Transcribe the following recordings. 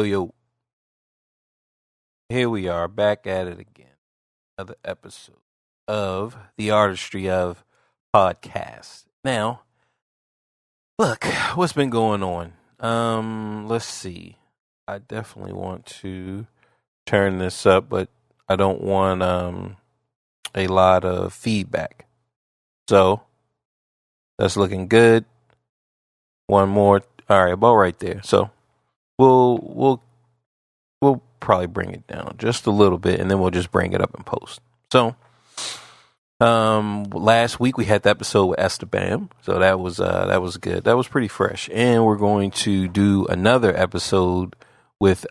Yo, here we are back at it again. Another episode of the Artistry of Podcast. Now, look, what's been going on? Let's see. I definitely want to turn this up, but I don't want a lot of feedback. So, that's looking good. One more. All right, about right there. So, we'll probably bring it down just a little bit, and then we'll just bring it up in post. So, last week we had the episode with Esteban, so that was good. That was pretty fresh, and we're going to do another episode with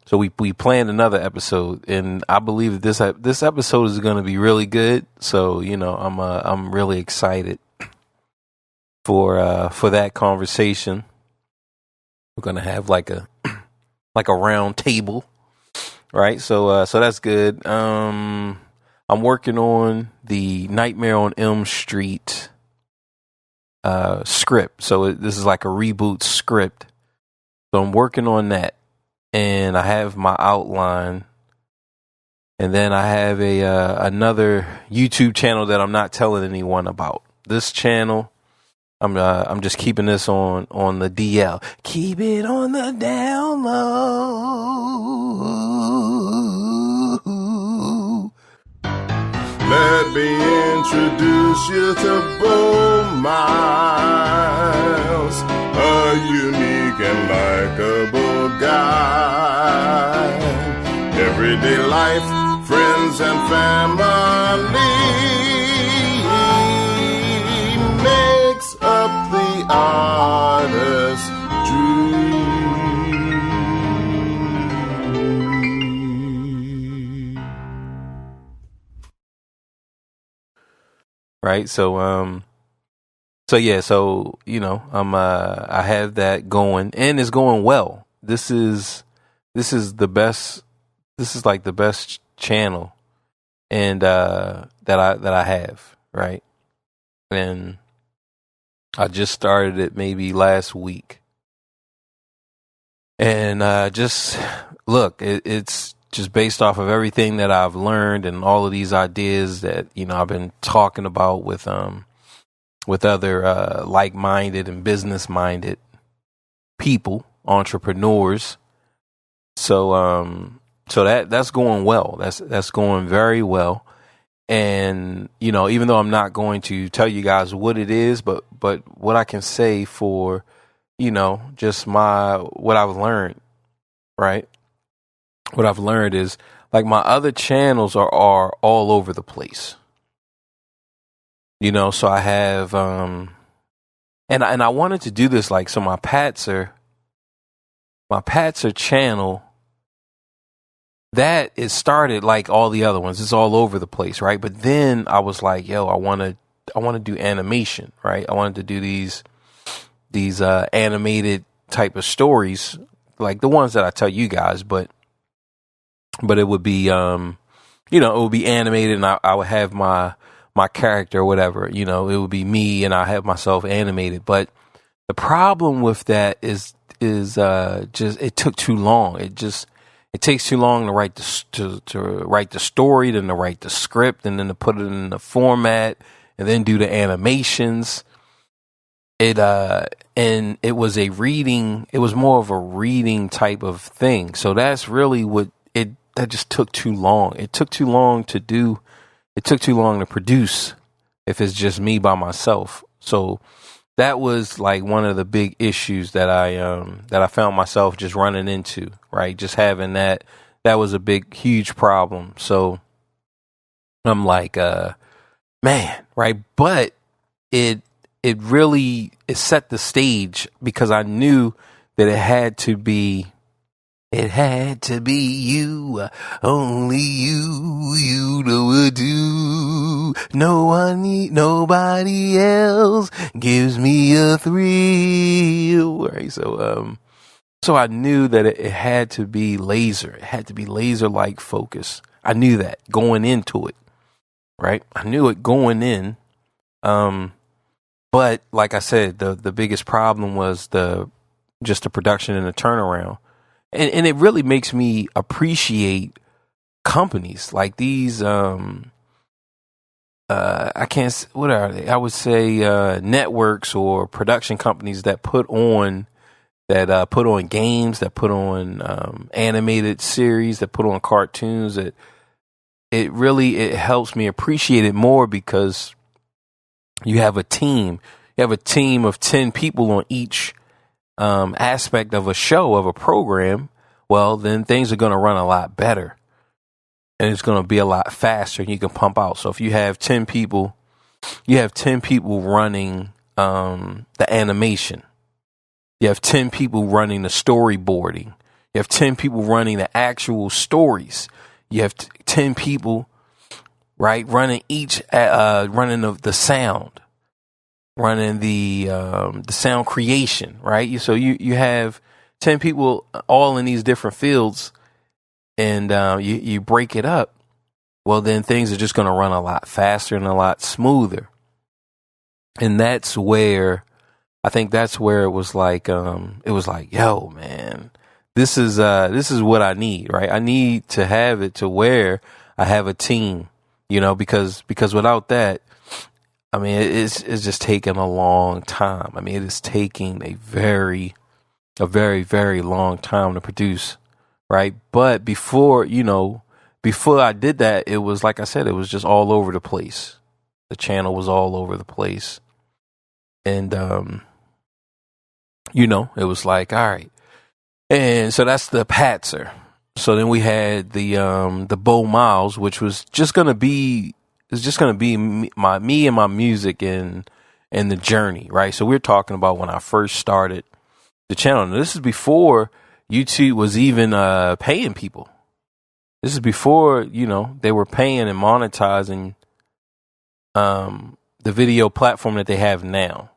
So we planned another episode, and I believe that this episode is going to be really good. So I'm really excited for that conversation. We're gonna have like a round table, right? So that's good. I'm working on the Nightmare on Elm Street script. So this is like a reboot script. So I'm working on that, and I have my outline, and then I have another YouTube channel that I'm not telling anyone about. This channel, I'm just keeping this on the DL. Keep it on the down low. Let me introduce you to Bo Miles, a unique and likable guy. Everyday life, friends and family makes up the artist's dream. Right. So I have that going, and it's going well. This is the best. This is like the best channel, and that I have, right? And I just started it maybe last week, and just look, it's just based off of everything that I've learned and all of these ideas that I've been talking about with other like-minded and business-minded people, entrepreneurs. So that's going well. That's going very well. And even though I'm not going to tell you guys what it is, but what I can say for just what I've learned, right? What I've learned is, like, my other channels are all over the place. So I have and I wanted to do this, like, so my Patzer channel, that is started like all the other ones. It's all over the place, right? But then I was like, yo, I want to do animation, right? I wanted to do these animated type of stories, like the ones that I tell you guys, but it would be it would be animated, and I would have my character or whatever, it would be me, and I have myself animated. But the problem with that is just it took too long. It takes too long to write write the story, then to write the script, and then to put it in the format, and then do the animations. And it was a reading. It was more of a reading type of thing. So that's really what that just took too long. It took too long to do. It took too long to produce if it's just me by myself. So that was like one of the big issues that I found myself just running into, right? Just having that was a huge problem. So I'm like, man, right? But it really set the stage, because I knew that it had to be you, only you know what to do. Nobody else gives me a thrill. Right. So I knew that it had to be laser. It had to be laser-like focus. I knew that going into it. Right. I knew it going in. But like I said, the biggest problem was just the production and the turnaround. and it really makes me appreciate companies like these. I can't. What are they? I would say networks or production companies that put on games, that put on animated series, that put on cartoons. That it helps me appreciate it more because you have a team. You have a team of 10 people on each aspect of a show, of a program. Well, then things are going to run a lot better. And it's going to be a lot faster and you can pump out. So if you have 10 people, running the animation. You have 10 people running the storyboarding. You have 10 people running the actual stories. You have 10 people, right, running running the sound, running the sound creation, right? So you have 10 people all in these different fields. And you break it up, well, then things are just going to run a lot faster and a lot smoother. And that's where it was like, yo, man, this is what I need, right? I need to have it to where I have a team, because without that, I mean, it's just taking a long time. I mean, it is taking a very, very long time to produce. Right. But before I did that, it was like I said, it was just all over the place. The channel was all over the place. And, it was like, all right. And so that's the Patzer. So then we had the Bo Miles, which was just going to be me and my music and the journey. Right. So we're talking about when I first started the channel. Now, this is before YouTube was even paying people. This is before, they were paying and monetizing the video platform that they have now.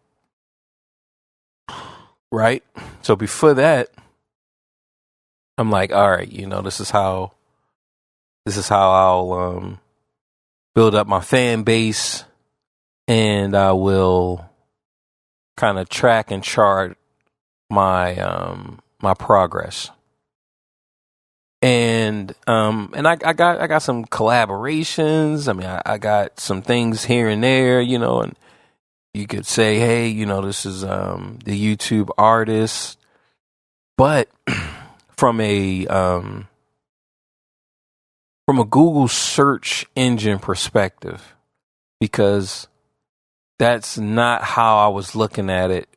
Right? So before that, I'm like, all right, this is how I'll build up my fan base, and I will kind of track and chart my progress. And I got some collaborations. I mean, I got some things here and there, and you could say, hey, this is the YouTube artist. But from a Google search engine perspective, because that's not how I was looking at it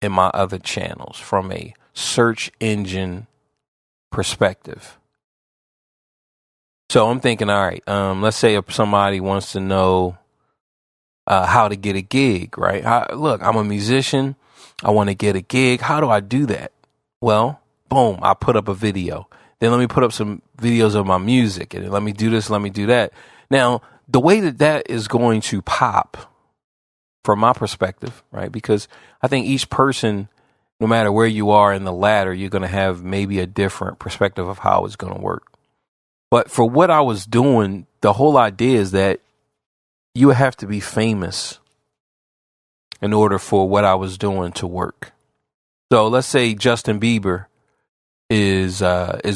in my other channels, from a search engine perspective. So I'm thinking, all right, let's say if somebody wants to know how to get a gig, right? Look, I'm a musician. I want to get a gig. How do I do that? Well, boom, I put up a video. Then let me put up some videos of my music, and let me do this, let me do that. Now, the way that is going to pop, from my perspective, right? Because I think each person, no matter where you are in the ladder, you're going to have maybe a different perspective of how it's going to work. But for what I was doing, the whole idea is that you would have to be famous in order for what I was doing to work. So let's say Justin Bieber is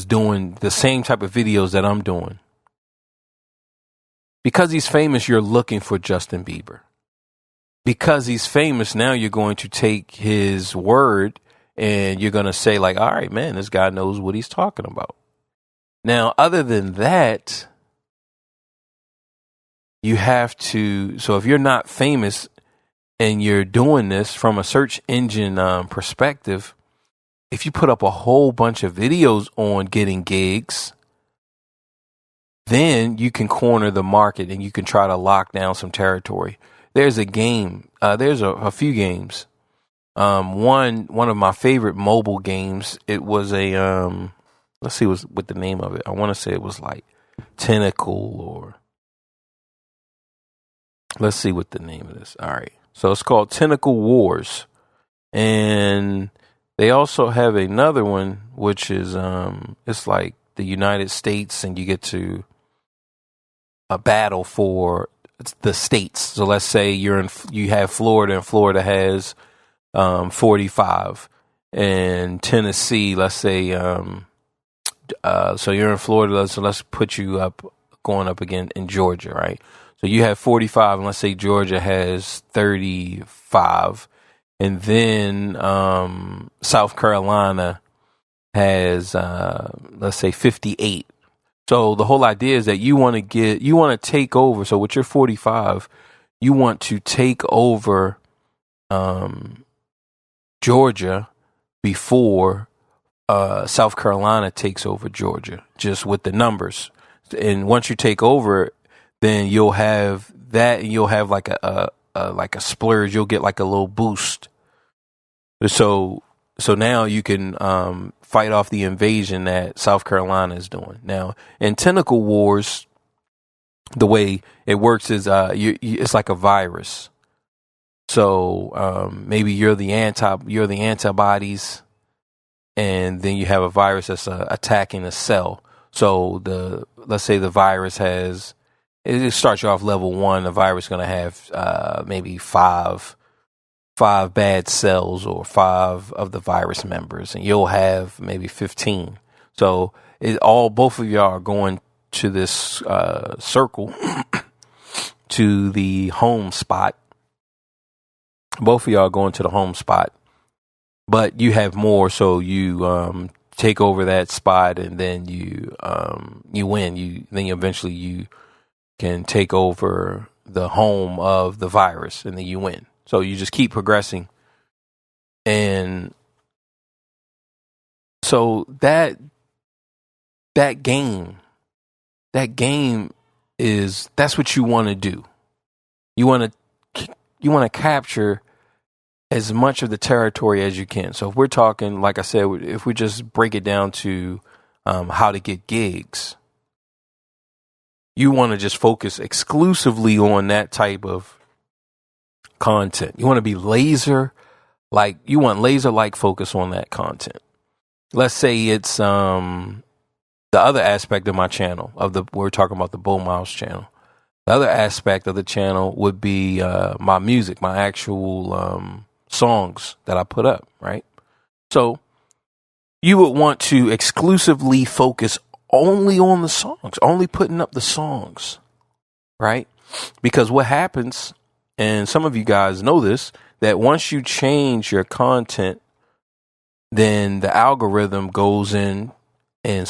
doing the same type of videos that I'm doing. Because he's famous, you're looking for Justin Bieber. Because he's famous, now you're going to take his word and you're going to say, like, all right, man, this guy knows what he's talking about. Now, other than that, you have to, so if you're not famous and you're doing this from a search engine perspective, if you put up a whole bunch of videos on getting gigs, then you can corner the market and you can try to lock down some territory. There's a game. There's a few games. One of my favorite mobile games. It was a let's see what the name of it. I want to say it was like Tentacle, or let's see what the name of this. All right, so it's called Tentacle Wars, and they also have another one which is it's like the United States, and you get to a battle for the states. So let's say you have Florida, and Florida has 45, in Tennessee, let's say, so you're in Florida, so let's put you up, going up again in Georgia, right? So you have 45, and let's say Georgia has 35, and then South Carolina has, let's say, 58. So the whole idea is that you want to take over. So with your 45, you want to take over Georgia before South Carolina takes over Georgia, just with the numbers. And once you take over, then you'll have that, and you'll have like a splurge. You'll get like a little boost. So now you can fight off the invasion that South Carolina is doing. Now, in Tentacle Wars, the way it works is it's like a virus. So maybe you're the antibodies, and then you have a virus that's attacking a cell. So let's say the virus it starts you off level 1. The virus is going to have maybe five bad cells, or 5 of the virus members, and you'll have maybe 15. So both of y'all are going to this circle to the home spot. Both of y'all are going to the home spot, but you have more, so you take over that spot, and then you win. Then eventually you can take over the home of the virus, and then you win. So you just keep progressing. And so that game that's what you want to do. You want to capture as much of the territory as you can. So if we're talking, like I said, if we just break it down to how to get gigs, you want to just focus exclusively on that type of content. You want to be laser like focus on that content. Let's say it's the other aspect of my channel, we're talking about the Bo Miles channel. The other aspect of the channel would be my music, my actual songs that I put up, right? So you would want to exclusively focus only on the songs, only putting up the songs, right? Because what happens, and some of you guys know this, that once you change your content, then the algorithm goes in and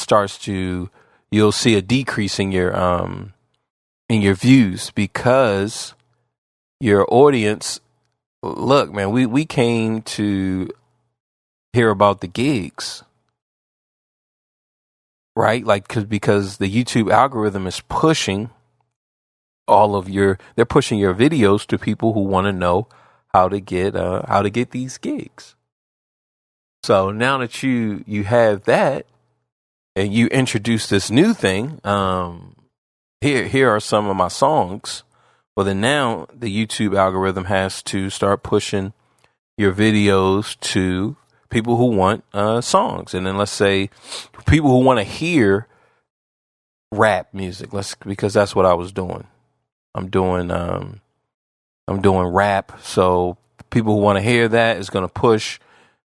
you'll see a decrease in your views, because your audience, look, man, we came to hear about the gigs, right? Like, because the YouTube algorithm is pushing they're pushing your videos to people who want to know how to get these gigs. So now that you have that, and you introduce this new thing, here are some of my songs. Well, then now the YouTube algorithm has to start pushing your videos to people who want songs. And then let's say people who want to hear rap music, because that's what I was doing. I'm doing rap. So people who want to hear that is going to push.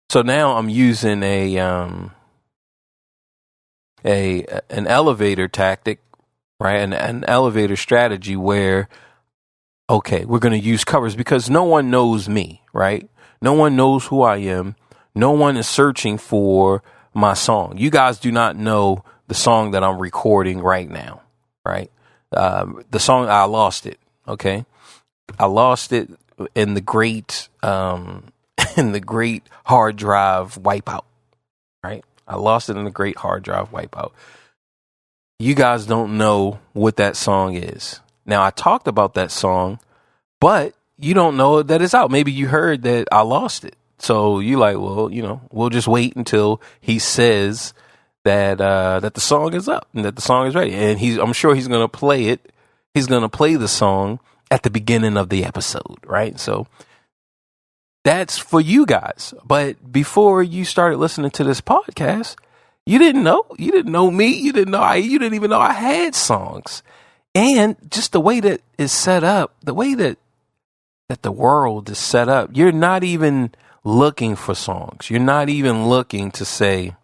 So now I'm using an elevator tactic, right? An elevator strategy where, okay, we're going to use covers, because no one knows me, right? No one knows who I am. No one is searching for my song. You guys do not know the song that I'm recording right now, right? The song, I lost it. Okay. I lost it in the great hard drive wipeout, right? I lost it in the great hard drive wipeout. You guys don't know what that song is. Now, I talked about that song, but you don't know that it's out. Maybe you heard that I lost it. So you like, well, we'll just wait until he says that the song is up and that the song is ready. And I'm sure he's going to play it. He's going to play the song at the beginning of the episode, right? So that's for you guys. But before you started listening to this podcast, you didn't know me. You didn't even know I had songs. And just the way that it's set up, the way that the world is set up, you're not even looking for songs. You're not even looking to say,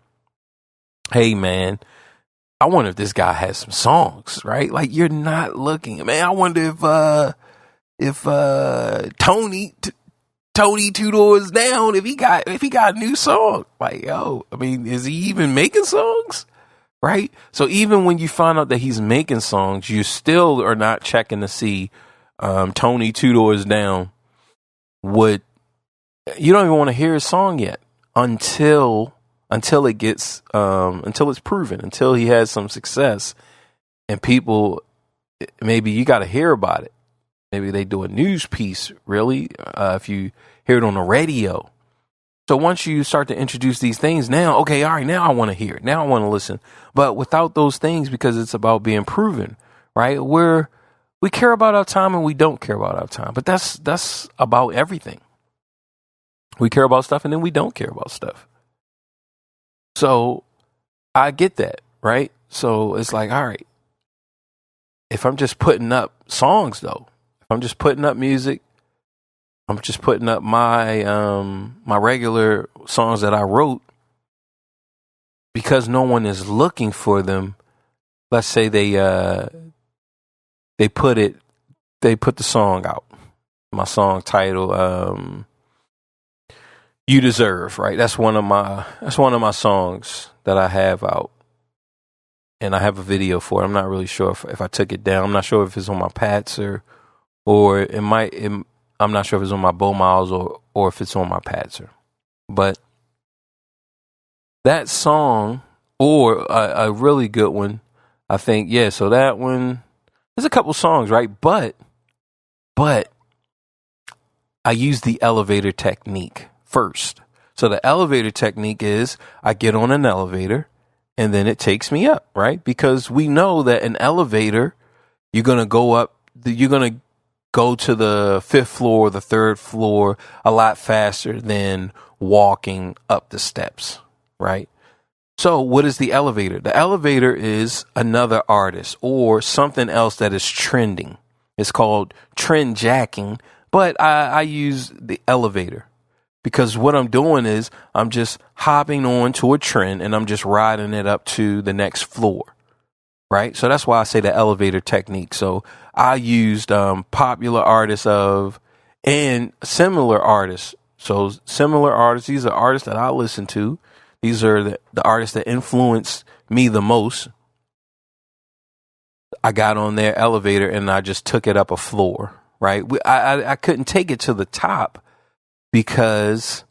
hey, man, I wonder if this guy has some songs, right? Like, you're not looking. Man, I wonder if Tony Two Doors Down, if he got a new song. Like, yo, I mean, is he even making songs? Right? So even when you find out that he's making songs, you still are not checking to see Tony Two Doors Down would. You don't even want to hear his song yet until it gets until it's proven, until he has some success, and people, maybe you got to hear about it. Maybe they do a news piece, really, if you hear it on the radio. So once you start to introduce these things, now, okay, all right, now I want to hear it. Now I want to listen. But without those things, because it's about being proven, right? We care about our time and we don't care about our time. But that's about everything. We care about stuff and then we don't care about stuff. So I get that, right? So it's like, all right, if I'm just putting up songs, though, if I'm just putting up music, I'm just putting up my my regular songs that I wrote, because no one is looking for them. Let's say they put the song out. My song title, "You Deserve," right? That's one of my songs that I have out, and I have a video for it. I'm not really sure if I took it down. I'm not sure if it's on my Patzer or it might. I'm not sure if it's on my Bo Miles or if it's on my Patzer. But that song, or a really good one, I think, yeah, so that one, there's a couple songs, right? But I use the elevator technique first. So the elevator technique is I get on an elevator and then it takes me up, right? Because we know that an elevator, you're going to go up, you're going to go to the 5th floor, the 3rd floor a lot faster than walking up the steps, right? So what is the elevator? The elevator is another artist or something else that is trending. It's called trend jacking, but I use the elevator because what I'm doing is I'm just hopping on to a trend and I'm just riding it up to the next floor. Right. So that's why I say the elevator technique. So I used popular artists and similar artists. So similar artists, these are artists that I listen to. These are the artists that influenced me the most. I got on their elevator and I just took it up a floor. Right. I couldn't take it to the top because.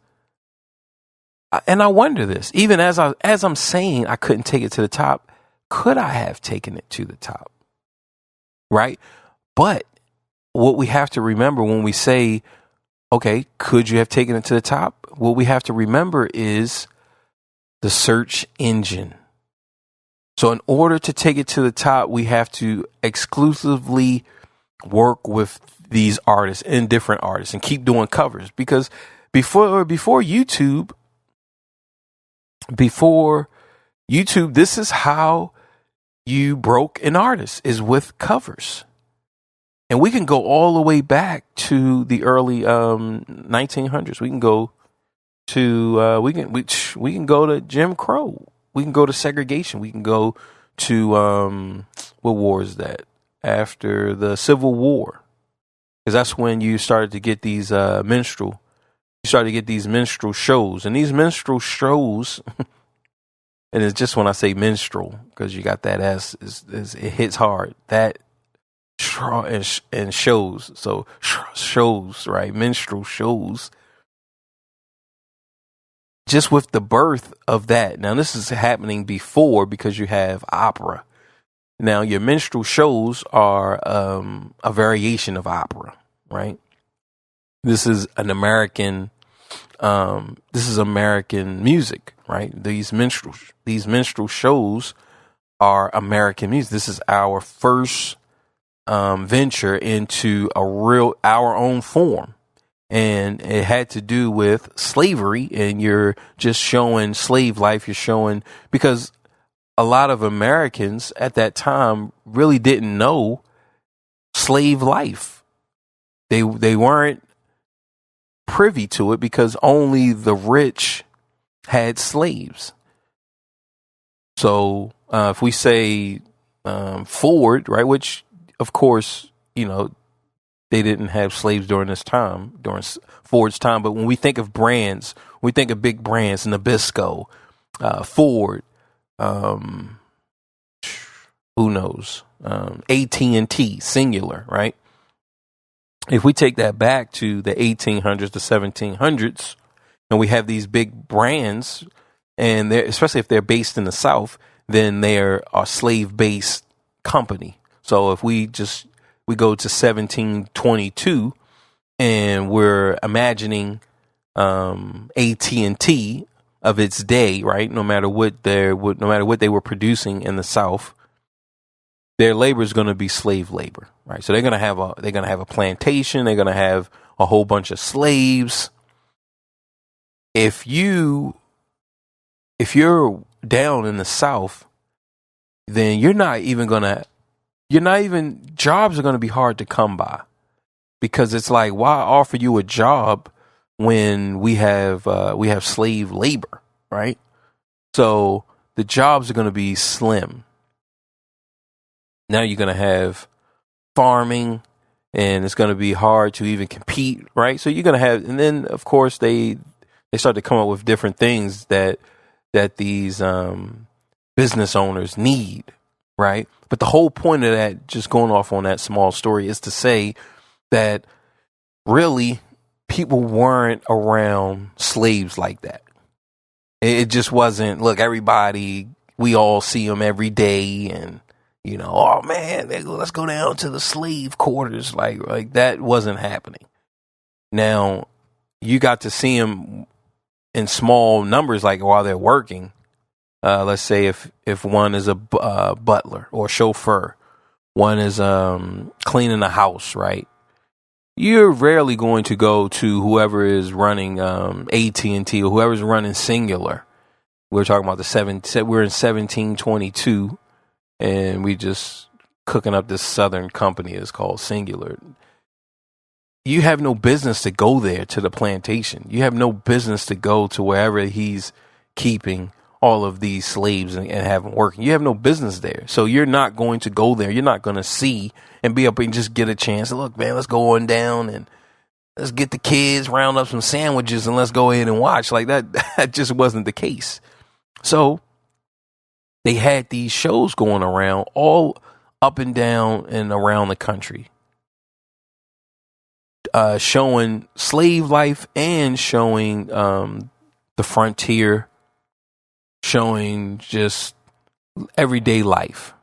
And I wonder this, even as I'm saying I couldn't take it to the top. Could I have taken it to the top? Right? But what we have to remember when we say, okay, could you have taken it to the top? What we have to remember is the search engine. So in order to take it to the top, we have to exclusively work with these artists and different artists and keep doing covers, because before YouTube, this is how you broke an artist, is with covers. And we can go all the way back to the early 1900s. We can go to we can go to Jim Crow. We can go to segregation. We can go to what war is that? After the Civil War, because that's when you started to get these minstrel. You started to get these minstrel shows, and these minstrel shows. And it's just when I say minstrel, because you got that S, it hits hard. That and shows. So shows, right? Minstrel shows. Just with the birth of that. Now, this is happening before, because you have opera. Now, your minstrel shows are a variation of opera, right? This is an American. This is American music, right? These minstrel shows are American music. This is our first venture into our own form, and it had to do with slavery. And you're just showing slave life. You're showing, because a lot of Americans at that time really didn't know slave life. They weren't privy to it because only the rich had slaves. So if we say Ford, right, which of course, they didn't have slaves during this time, during Ford's time. But when we think of brands, we think of big brands, Nabisco, Ford, who knows, AT&T, singular, right? If we take that back to the 1800s to 1700s, and we have these big brands, and especially if they're based in the South, then they're a slave-based company. So if we go to 1722, and we're imagining AT&T of its day, right? No matter what they were producing in the South, their labor is going to be slave labor, right? So they're going to have a plantation. They're going to have a whole bunch of slaves. If you're down in the South, then jobs are going to be hard to come by, because it's like, why offer you a job when we have slave labor, right? So the jobs are going to be slim. Now you're going to have farming, and it's going to be hard to even compete, right? So you're going to have, and then of course they start to come up with different things that these business owners need, right? But the whole point of that, just going off on that small story, is to say that really people weren't around slaves like that. It just wasn't, look, everybody, we all see them every day, and oh man, let's go down to the slave quarters. Like that wasn't happening. Now you got to see them in small numbers, like while they're working. Let's say if one is a butler or chauffeur, one is cleaning the house, right? You're rarely going to go to whoever is running AT&T or whoever's running Singular. We're talking about we're in 1722, and we just cooking up this Southern company. It's called Singular. You have no business to go there to the plantation. You have no business to go to wherever he's keeping all of these slaves and have them working. You have no business there. So you're not going to go there. You're not going to see and be up and just get a chance. Look, man, let's go on down and let's get the kids, round up some sandwiches, and let's go ahead and watch. Like that, that just wasn't the case. So they had these shows going around all up and down and around the country, showing slave life and showing the frontier, showing just everyday life.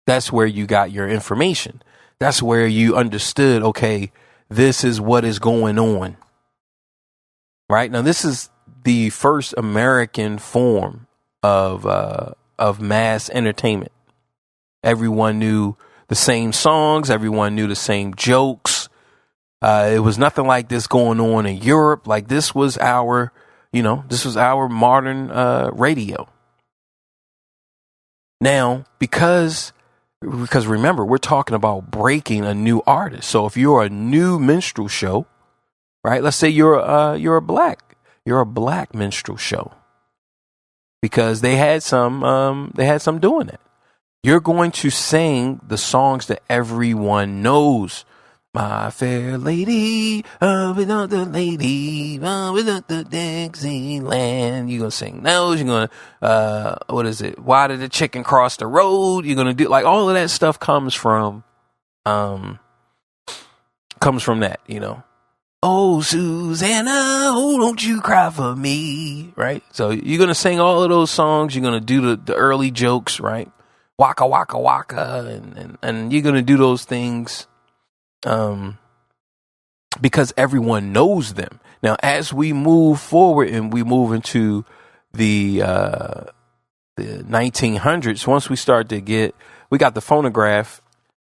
That's where you got your information. That's where you understood, okay, this is what is going on. Right? Now, this is the first American form of mass entertainment. Everyone knew the same songs. Everyone knew the same jokes. It was nothing like this going on in Europe. Like this was our modern radio. Now, because remember, we're talking about breaking a new artist. So if you're a new minstrel show, right? Let's say you're a black minstrel show, because they had some doing that. You're going to sing the songs that everyone knows. My fair lady, without the lady, without the Dixieland. You're going to sing those. You're going to, what is it? Why did the chicken cross the road? You're going to do, like, all of that stuff comes from that, Oh, Susanna, oh, don't you cry for me, right? So you're going to sing all of those songs. You're going to do the early jokes, right? Waka, waka, waka. And you're going to do those things because everyone knows them. Now, as we move forward and we move into the 1900s, once we got the phonograph.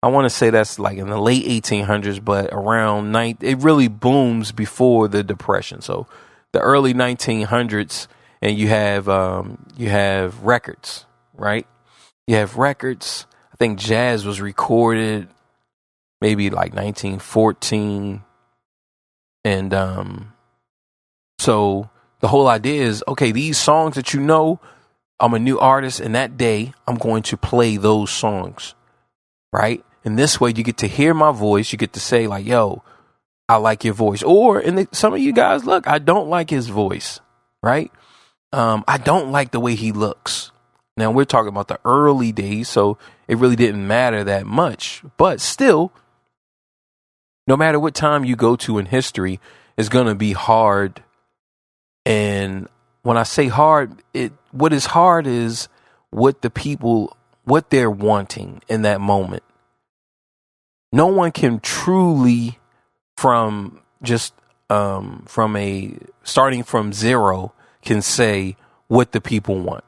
I want to say that's like in the late 1800s, but around it really booms before the Depression. So the early 1900s, and you have records, right? You have records. I think jazz was recorded maybe like 1914, And so the whole idea is, okay, these songs that you know, I'm a new artist, and that day I'm going to play those songs, right? And this way you get to hear my voice. You get to say like, yo, I like your voice. Or some of you guys, look, I don't like his voice, right? I don't like the way he looks. Now we're talking about the early days, so it really didn't matter that much. But still, no matter what time you go to in history, it's going to be hard. And when I say hard, what is hard is what the people, what they're wanting in that moment. No one can truly from starting from zero can say what the people want.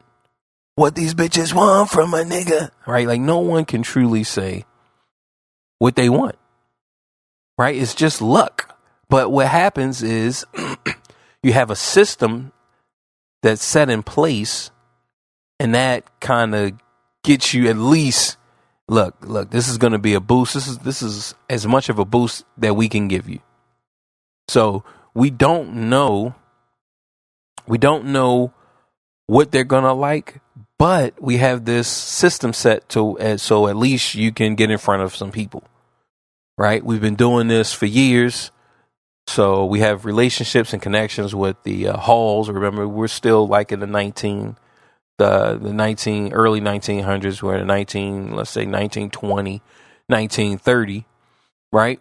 What these bitches want from a nigga, right? Like no one can truly say what they want, right? It's just luck. But what happens is you have a system that's set in place, and that kind of gets you at least, look, this is going to be a boost. This is as much of a boost that we can give you. So we don't know what they're going to like, but we have this system set so at least you can get in front of some people, right? We've been doing this for years. So we have relationships and connections with the halls. Remember, we're still like in the early 1900s. We're in let's say 1920, 1930, right?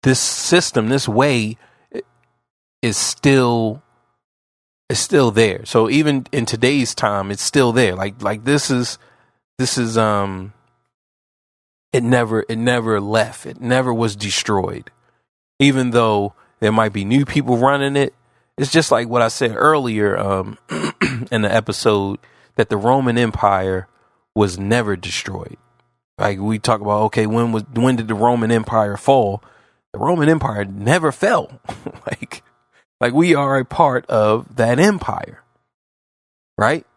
This system, this way is still there. So even in today's time, it's still there. Like this is it never left. It never was destroyed. Even though there might be new people running it, it's just like what I said earlier in the episode, that the Roman Empire was never destroyed. Like we talk about, okay, when did the Roman Empire fall? The Roman Empire never fell. like we are a part of that empire, right?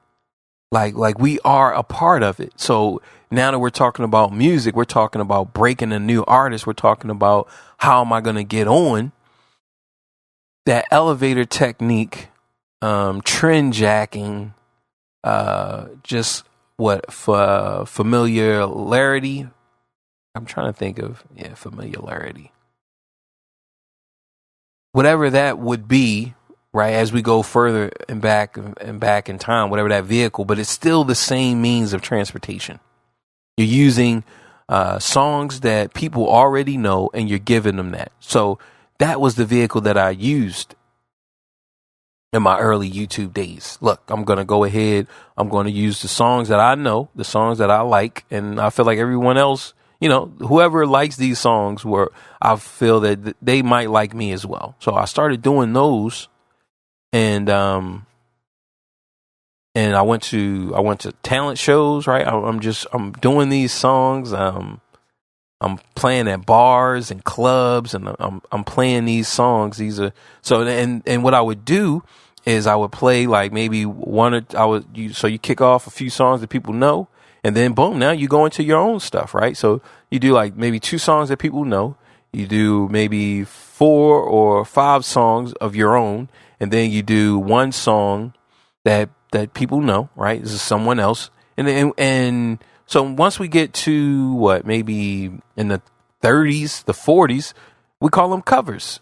Like we are a part of it. So now that we're talking about music, we're talking about breaking a new artist. We're talking about how am I going to get on that elevator technique, trend jacking, just what for familiarity. I'm trying to think of, familiarity. Whatever that would be, right, as we go further and back in time, whatever that vehicle, but it's still the same means of transportation. You're using songs that people already know, and you're giving them that. So that was the vehicle that I used in my early YouTube days. Look, I'm going to go ahead. I'm going to use the songs that I know, the songs that I like, and I feel like everyone else, whoever likes these songs, I feel that they might like me as well. So I started doing those. And I went to talent shows, right? I'm doing these songs. I'm playing at bars and clubs, and I'm playing these songs. These are and what I would do is I would play like maybe you kick off a few songs that people know, and then boom, now you go into your own stuff, right? So you do like maybe 2 songs that people know. You do maybe 4 or 5 songs of your own. And then you do 1 song that people know, right? This is someone else. And so once we get to maybe in the 30s, the 40s, we call them covers.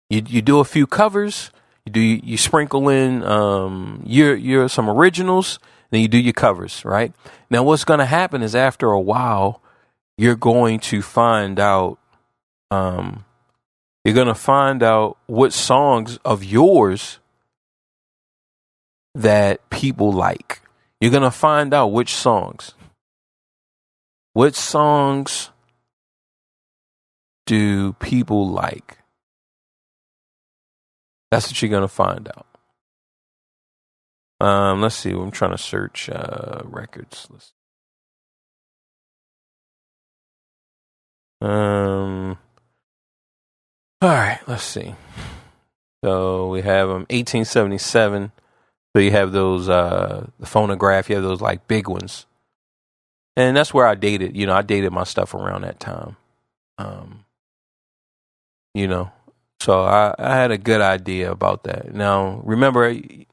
You do a few covers. You sprinkle in your some originals. Then you do your covers, right? Now what's going to happen is after a while, you're going to find out. You're going to find out what songs of yours that people like. You're going to find out which songs. What songs do people like? That's what you're going to find out. Let's see. I'm trying to search records. All right, let's see. So we have 1877. So you have those, the phonograph, you have those like big ones. And that's where I dated, I dated my stuff around that time. you know. So I had a good idea about that. Now, remember, I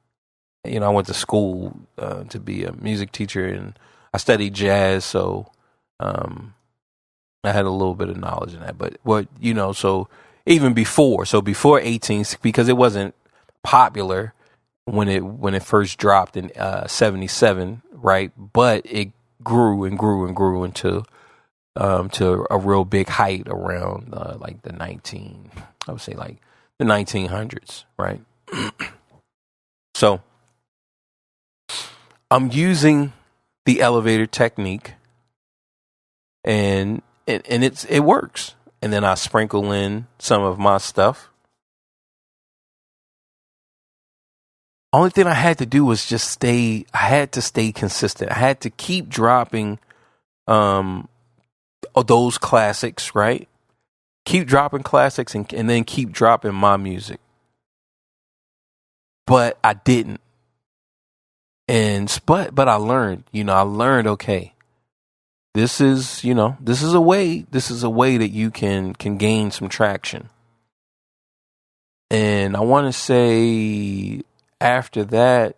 went to school to be a music teacher, and I studied jazz, so um, I had a little bit of knowledge in that. But so even before 18, because it wasn't popular when it first dropped in 77, right? But it grew and grew and grew into to a real big height around like I would say like the 1900s, right? So I'm using the elevator technique, and it works. And then I sprinkle in some of my stuff. Only thing I had to do was just I had to stay consistent. I had to keep dropping those classics, right? Keep dropping classics and then keep dropping my music. But I didn't. But I learned, okay, this is a way that you can gain some traction. And I want to say after that,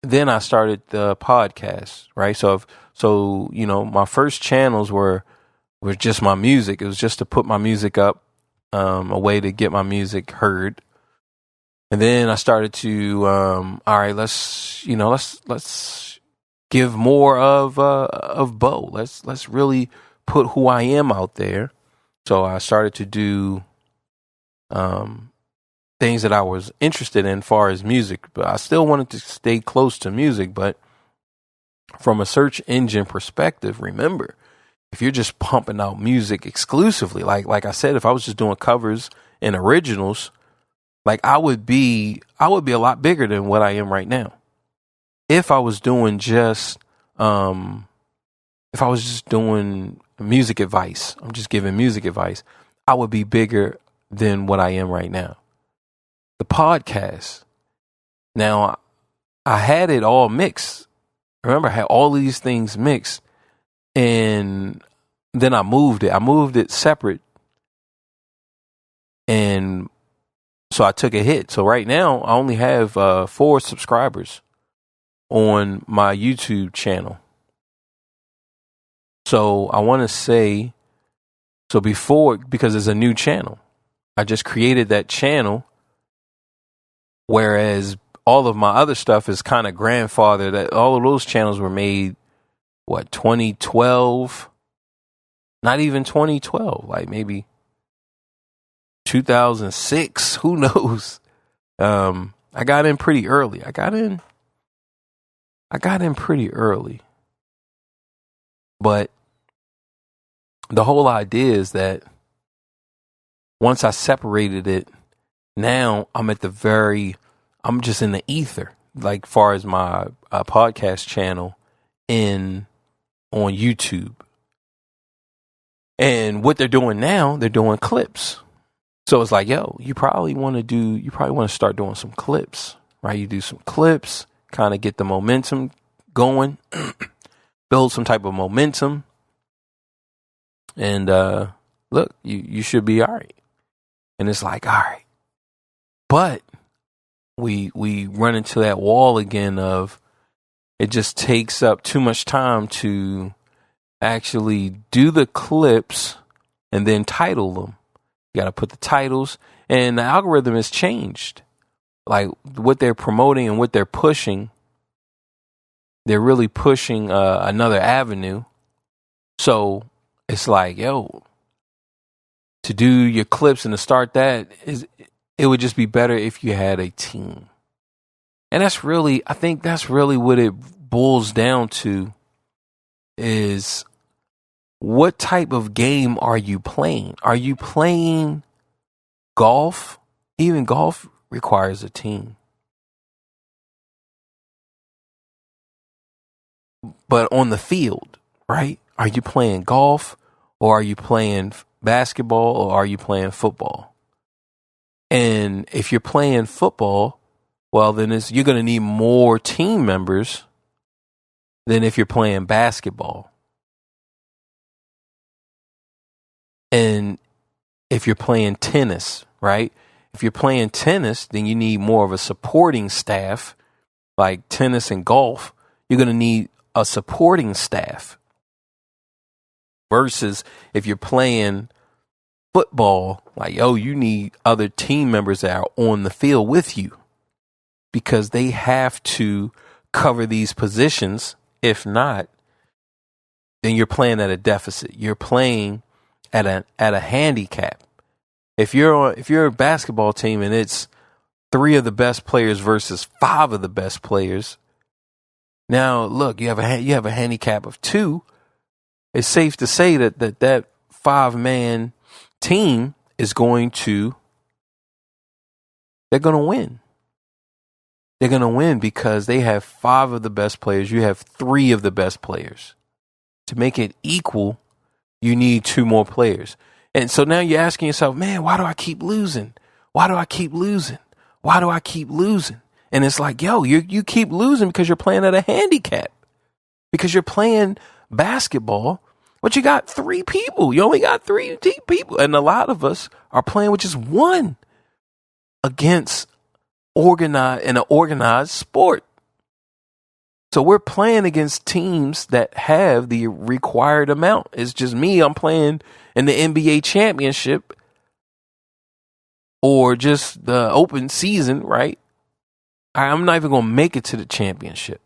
then I started the podcast, right? So my first channels were just my music. It was just to put my music up, a way to get my music heard. And then I started to, all right, let's give more of Bo. Let's really put who I am out there. So I started to do things that I was interested in, far as music, but I still wanted to stay close to music. But from a search engine perspective, remember, if you're just pumping out music exclusively, like I said, if I was just doing covers and originals, like I would be a lot bigger than what I am right now. If I was doing just music advice, I'm just giving music advice, I would be bigger than what I am right now. The podcast, now I had it all mixed. Remember, I had all these things mixed, and then I moved it separate, and so I took a hit. So right now I only have 4 subscribers on my YouTube channel. So I want to say, before, because it's a new channel, I just created that channel, whereas all of my other stuff is kind of grandfathered. That all of those channels were made, 2012? Not even 2012, like maybe 2006. Who knows? I got in pretty early. I got in pretty early. But the whole idea is that once I separated it, now I'm just in the ether, like far as my podcast channel on YouTube. And what they're doing now, they're doing clips. So it's like, yo, you probably want to start doing some clips, right? You do some clips, kind of get the momentum going, build some type of momentum. And look, you should be all right. And it's like, all right. But we run into that wall again of it just takes up too much time to actually do the clips and then title them. You got to put the titles, and the algorithm has changed. Like what they're promoting and what they're pushing, they're really pushing another avenue. So it's like, yo, to do your clips and to start that, it would just be better if you had a team. And I think that's really what it boils down to, is what type of game are you playing? Are you playing golf? Even golf requires a team. But on the field, right? Are you playing golf, or are you playing basketball, or are you playing football? And if you're playing football, well, then you're going to need more team members than if you're playing basketball. And if you're playing tennis, right? If you're playing tennis, then you need more of a supporting staff, like tennis and golf. You're going to need a supporting staff versus if you're playing football, like, you need other team members that are on the field with you because they have to cover these positions. If not, then you're playing at a deficit. You're playing at a handicap. If you're a basketball team and it's 3 of the best players versus 5 of the best players, now look, you have a handicap of 2. It's safe to say that 5-man team is going to win. They're going to win because they have 5 of the best players. You have 3 of the best players. To make it equal, you need 2 more players. And so now you're asking yourself, man, why do I keep losing? Why do I keep losing? Why do I keep losing? And it's like, you keep losing because you're playing at a handicap. Because you're playing basketball, but you got 3 people. You only got 3 people. And a lot of us are playing with just 1 against in an organized sport. So we're playing against teams that have the required amount. It's just me. I'm playing in the NBA championship or just the open season, right? I'm not even going to make it to the championship.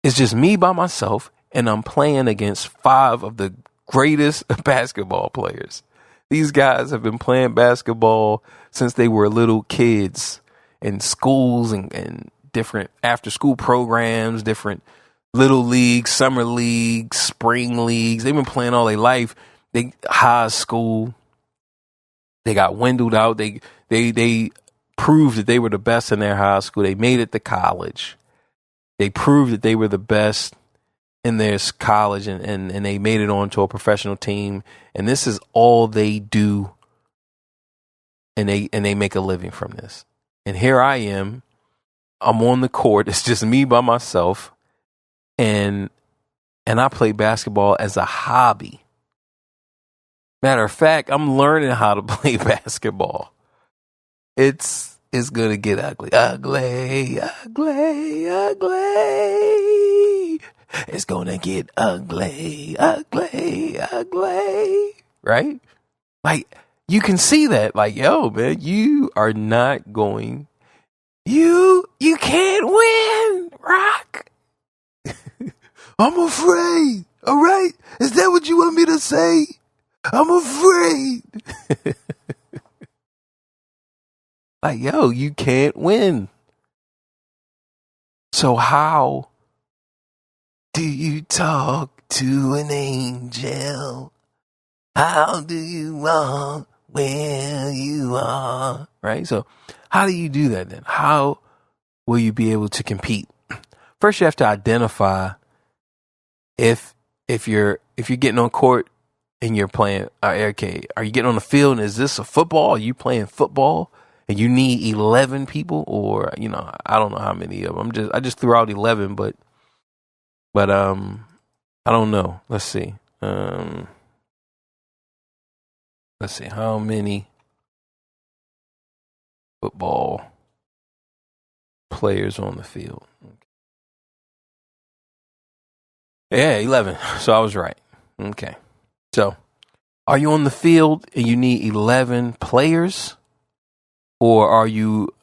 It's just me by myself, and I'm playing against 5 of the greatest basketball players. These guys have been playing basketball since they were little kids in schools and different after school programs, different little leagues, summer leagues, spring leagues. They've been playing all their life. They high school. They got windowed out. They proved that they were the best in their high school. They made it to college. They proved that they were the best in their college and they made it onto a professional team. And this is all they do. And they make a living from this. And here I am. I'm on the court. It's just me by myself. And I play basketball as a hobby. Matter of fact, I'm learning how to play basketball. It's going to get ugly. Ugly, ugly, ugly. It's going to get ugly, ugly, ugly. Right? Like, you can see that. Like, man, you are not going. You can't win, Rock. I'm afraid. All right? Is that what you want me to say? I'm afraid. Like, you can't win. So how do you talk to an angel? How do you walk where you are? Right? So how do you do that then? How will you be able to compete? First, you have to identify if you're getting on court and you're playing. Okay, are you getting on the field? And is this a football? Are you playing football? And you need 11 people, or I don't know how many of them. I just threw out 11, but I don't know. Let's see. Let's see how many football players on the field. Yeah, 11. So I was right. Okay. So are you on the field and you need 11 players? Or are you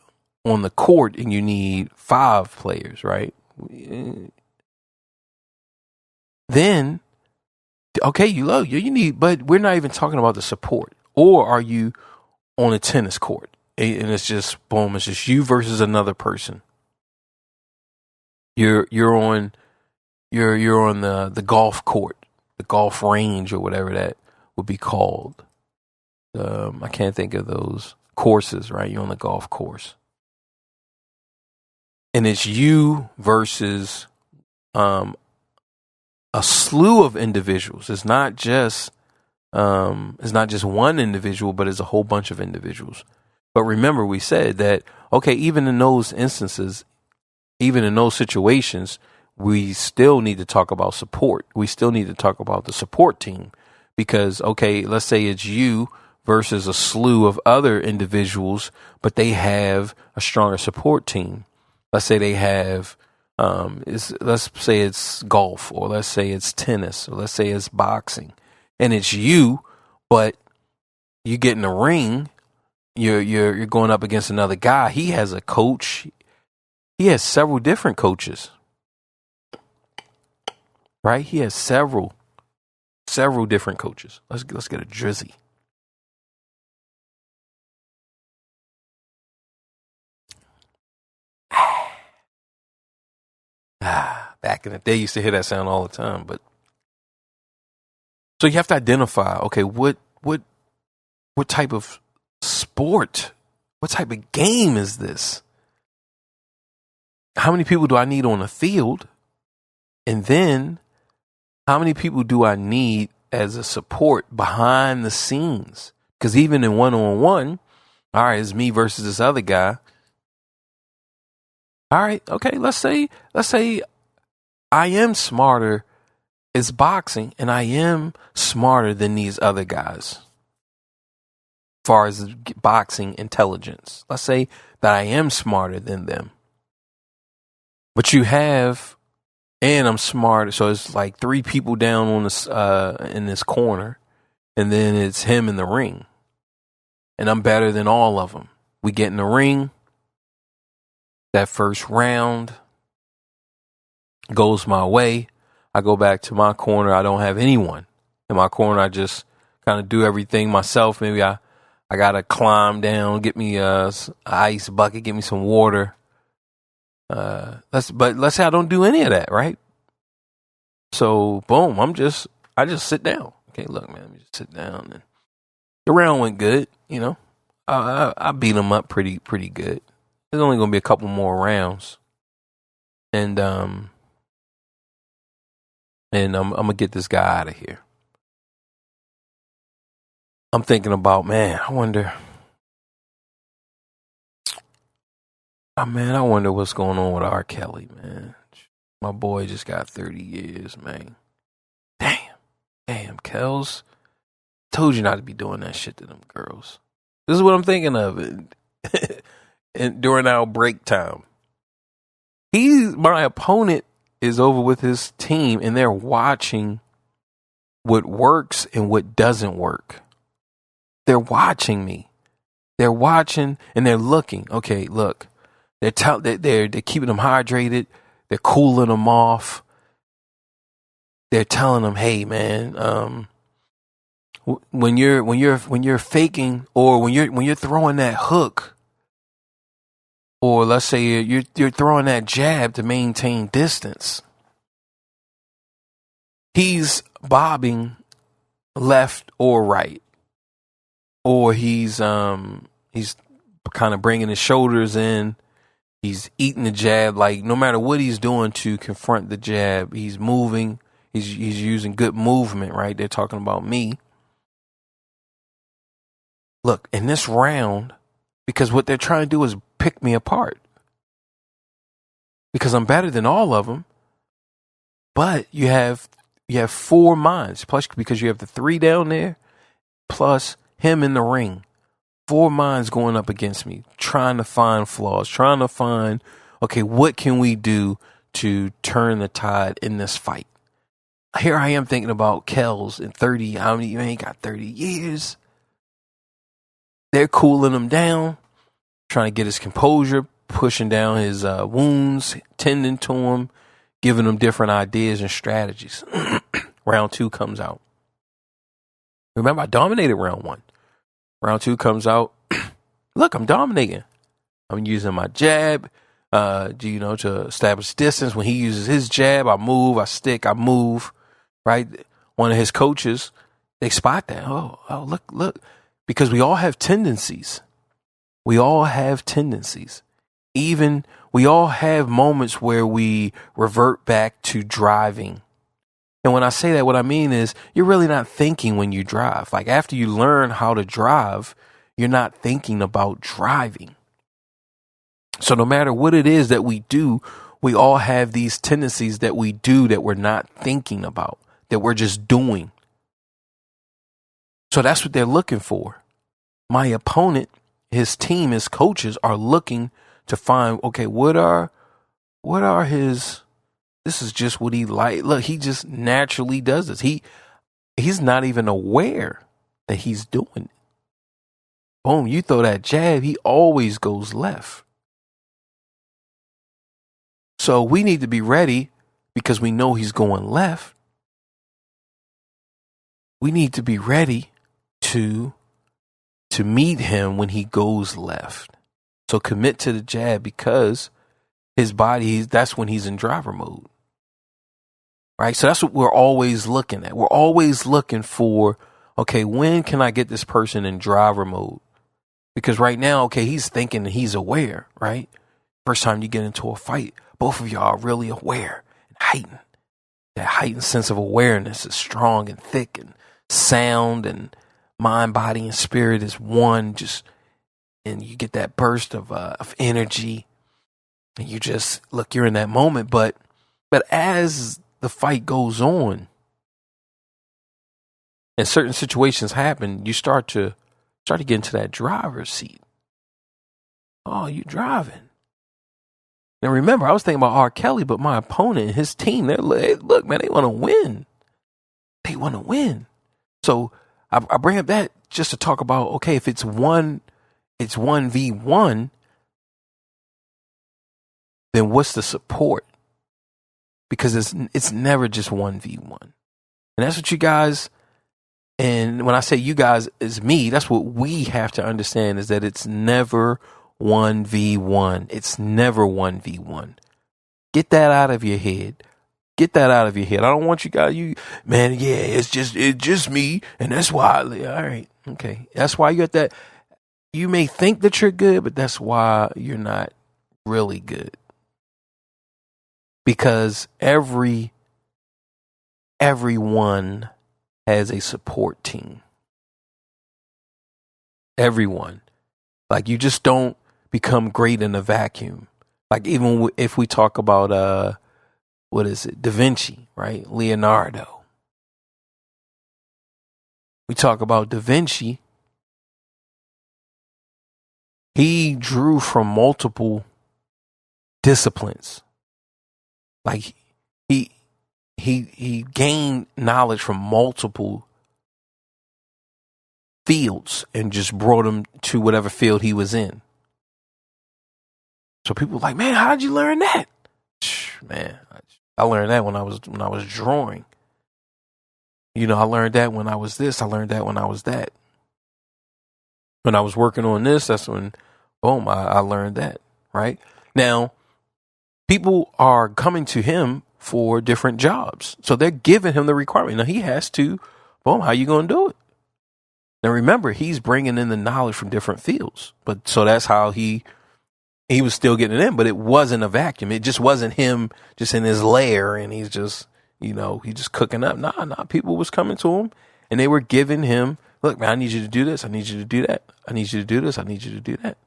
on the court and you need 5 players, right? Then, okay, you need, but we're not even talking about the support. Or are you on a tennis court and it's just boom, it's just you versus another person. You're on the golf court, the golf range or whatever that would be called. I can't think of those courses, right? You're on the golf course. And it's you versus a slew of individuals. It's not just one individual, but it's a whole bunch of individuals. But remember, we said that, okay, even in those instances, even in those situations, we still need to talk about support. We still need to talk about the support team because, okay, let's say it's you versus a slew of other individuals, but they have a stronger support team. Let's say they have, let's say it's golf, or let's say it's tennis, or let's say it's boxing, and it's you, but you get in the ring, you're going up against another guy. He has a coach. He has several different coaches, right? He has several different coaches. Let's get a drizzy. Back in the day, you used to hear that sound all the time. But so you have to identify, okay, what type of sport, what type of game is this? How many people do I need on the field? And then how many people do I need as a support behind the scenes? Because even in one-on-one, all right, it's me versus this other guy. All right, okay, let's say I am smarter. It's boxing, and I am smarter than these other guys. As far as boxing intelligence, let's say that I am smarter than them. But you have, and I'm smarter, so it's like 3 people down on this in this corner, and then it's him in the ring, and I'm better than all of them. We get in the ring. That first round goes my way. I go back to my corner. I don't have anyone in my corner. I just kind of do everything myself. Maybe I got to climb down, get me a ice bucket, get me some water. Let's say I don't do any of that, right? So boom, I just sit down. Okay, look, man, let me just sit down. And the round went good, you know. I beat him up pretty good. There's only gonna be a couple more rounds, and I'm gonna get this guy out of here. I'm thinking about, man, I wonder what's going on with R. Kelly, man. My boy just got 30 years, man. Damn, Kels. Told you not to be doing that shit to them girls. This is what I'm thinking of. And during our break time, my opponent is over with his team, and they're watching what works and what doesn't work. They're watching me. They're watching and they're looking. Okay, look, they're keeping them hydrated. They're cooling them off. They're telling them, hey, man, when you're faking, or when you're throwing that hook. Or let's say you're throwing that jab to maintain distance. He's bobbing left or right, or he's kind of bringing his shoulders in. He's eating the jab. Like no matter what he's doing to confront the jab, he's moving. He's using good movement. Right? They're talking about me. Look, in this round, because what they're trying to do is pick me apart, because I'm better than all of them. But you have 4 minds, plus because you have the 3 down there, plus him in the ring. 4 minds going up against me, trying to find flaws, trying to find, okay, what can we do to turn the tide in this fight? Here I am thinking about Kells in 30. How many? You ain't got 30 years. They're cooling him down, trying to get his composure, pushing down his wounds, tending to him, giving him different ideas and strategies. Round 2 comes out. Remember, I dominated round 1. Round 2 comes out. Look, I'm dominating. I'm using my jab, to establish distance. When he uses his jab, I move, I stick, I move. Right? One of his coaches, they spot that. Oh, look. Because we all have tendencies. Even we all have moments where we revert back to driving. And when I say that, what I mean is you're really not thinking when you drive. Like after you learn how to drive, you're not thinking about driving. So no matter what it is that we do, we all have these tendencies that we do that we're not thinking about, that we're just doing. So that's what they're looking for. my opponent, his team, his coaches are looking to find, okay, what are his, this is just what he like. Look, he just naturally does this. He's not even aware that he's doing it. Boom, you throw that jab, he always goes left. So we need to be ready because we know he's going left. We need to be ready to meet him when he goes left. So commit to the jab because his body, that's when he's in driver mode. Right? So that's what we're always looking at. We're always looking for, okay, when can I get this person in driver mode? Because right now, okay, he's thinking and he's aware, right? First time you get into a fight, both of y'all are really aware and heightened. That heightened sense of awareness is strong and thick and sound, and mind, body, and spirit is one. And you get that burst of energy, and you just look. You're in that moment, but as the fight goes on, and certain situations happen, you start to get into that driver's seat. Oh, you driving. Now remember, I was thinking about R. Kelly, but my opponent and his team, look, man, they want to win. They want to win. So I bring up that just to talk about, okay, if it's 1v1, then what's the support? Because it's never just 1v1. And that's what you guys, and when I say you guys is me, that's what we have to understand, is that it's never 1v1. It's never 1v1. Get that out of your head. Get that out of your head. I don't want you guys, it's just me. And that's why, all right, okay. That's why you're at that. You may think that you're good, but that's why you're not really good. Because everyone has a support team. Everyone. Like, you just don't become great in a vacuum. Like, even if we talk about, Da Vinci, right? Leonardo. We talk about Da Vinci. He drew from multiple disciplines. Like, he gained knowledge from multiple fields and just brought him to whatever field he was in. So people were like, man, how'd you learn that? Man, I learned that when I was drawing. I learned that when I was this. I learned that when I was that. When I was working on this, that's when, boom, I learned that, right? Now, people are coming to him for different jobs. So they're giving him the requirement. Now he has to, boom, how you going to do it? Now remember, he's bringing in the knowledge from different fields. But so that's how he was still getting it in, but it wasn't a vacuum. It just wasn't him just in his lair and he's just, he just cooking up. Nah, people was coming to him and they were giving him, look, man, I need you to do this. I need you to do that. I need you to do this. I need you to do that.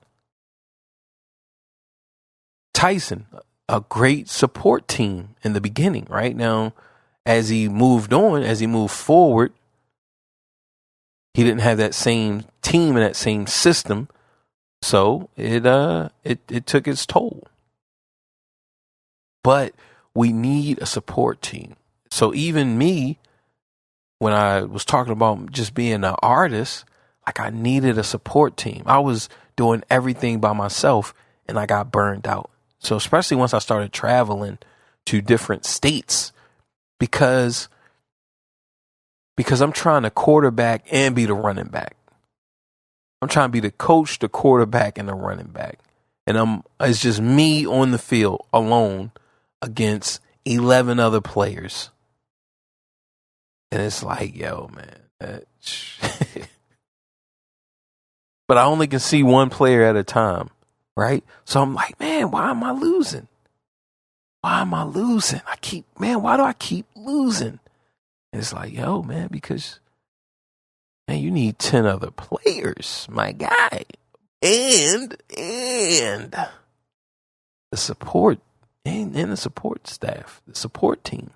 Tyson, a great support team in the beginning, right? Now, as he moved on, as he moved forward, he didn't have that same team and that same system. So it took its toll. But we need a support team. So even me, when I was talking about just being an artist, like, I needed a support team. I was doing everything by myself and I got burned out. So especially once I started traveling to different states, because I'm trying to quarterback and be the running back. I'm trying to be the coach, the quarterback, and the running back. And it's just me on the field alone against 11 other players. And it's like, yo, man. But I only can see one player at a time, right? So I'm like, man, why am I losing? Why am I losing? Why do I keep losing? And it's like, yo, man, because, man, you need 10 other players, my guy. And the support and the support staff, the support team.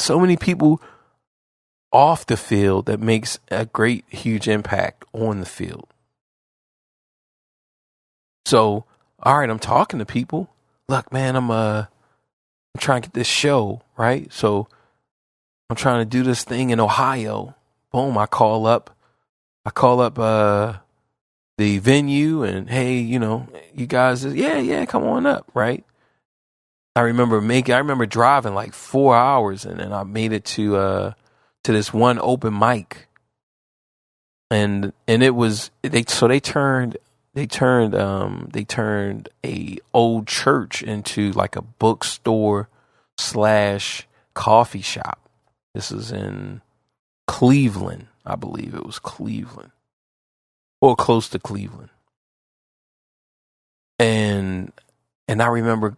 So many people off the field that makes a great, huge impact on the field. So, all right, I'm talking to people. Look, man, I'm trying to get this show, right? So I'm trying to do this thing in Ohio. Boom, I call up the venue and, hey, you guys, yeah, come on up, right? I remember driving like 4 hours, and then I made it to this one open mic. And it was, they turned a old church into like a bookstore / coffee shop. This is in Cleveland. I believe it was Cleveland, or close to Cleveland. And I remember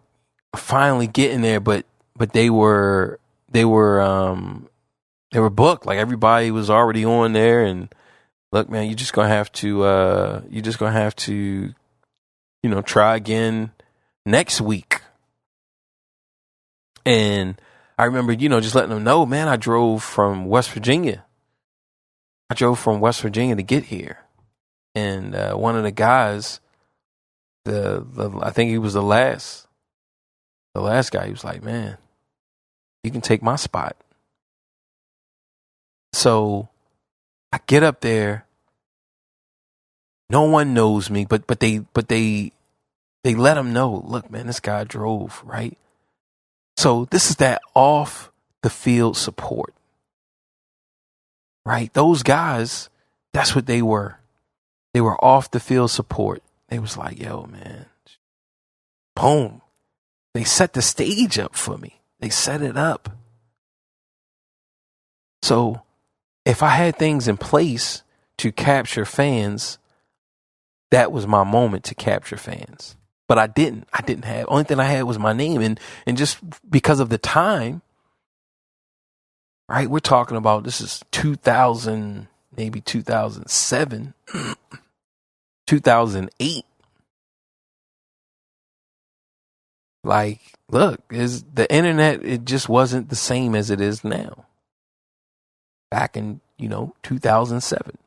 finally getting there, but they were booked. Like, everybody was already on there. And look, man, you're just gonna have to try again next week. And I remember, just letting them know, man, I drove from West Virginia to get here. And one of the guys, I think he was the last guy, he was like, man, you can take my spot. So I get up there. No one knows me, but they let him know, look, man, this guy drove, right? So this is that off the field support, right? Those guys, that's what they were. They were off the field support. They was like, yo, man, boom. They set the stage up for me. They set it up. So if I had things in place to capture fans, that was my moment to capture fans. But I didn't have, only thing I had was my name. And just because of the time, right? We're talking about, this is 2000, maybe 2007, 2008. Like, look, the internet, it just wasn't the same as it is now. Back in, 2007.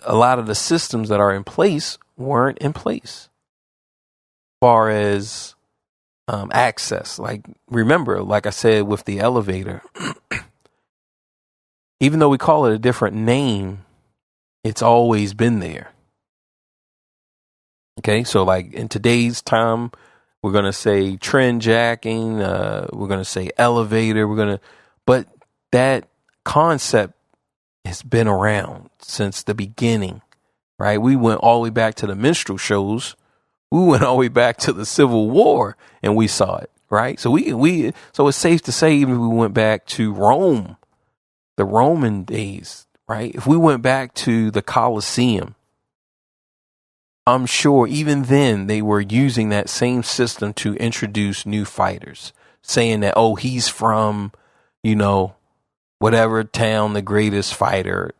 A lot of the systems that are in place weren't in place. As far as access, like, remember, like I said, with the elevator, even though we call it a different name, it's always been there. Okay, so like in today's time, we're going to say trend jacking, we're going to say elevator, but that concept has been around since the beginning, right? We went all the way back to the minstrel shows. We went all the way back to the Civil War, and we saw it, right? So so it's safe to say, even if we went back to Rome, the Roman days, right? If we went back to the Colosseum, I'm sure even then they were using that same system to introduce new fighters, saying that, oh, he's from, whatever town, the greatest fighter,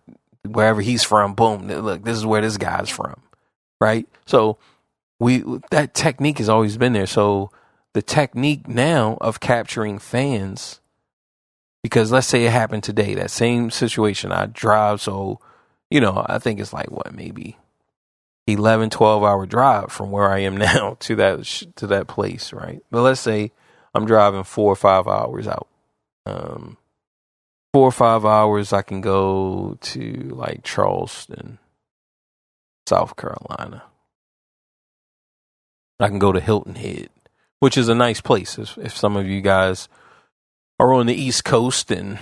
wherever he's from, boom, look, this is where this guy's from, right? So that technique has always been there. So the technique now of capturing fans, because let's say it happened today, that same situation, I drive, so, I think it's like, what, maybe 11, 12-hour drive from where I am now to that place, right? But let's say I'm driving 4 or 5 hours out. 4 or 5 hours, I can go to like Charleston, South Carolina. I can go to Hilton Head, which is a nice place. If some of you guys are on the East Coast and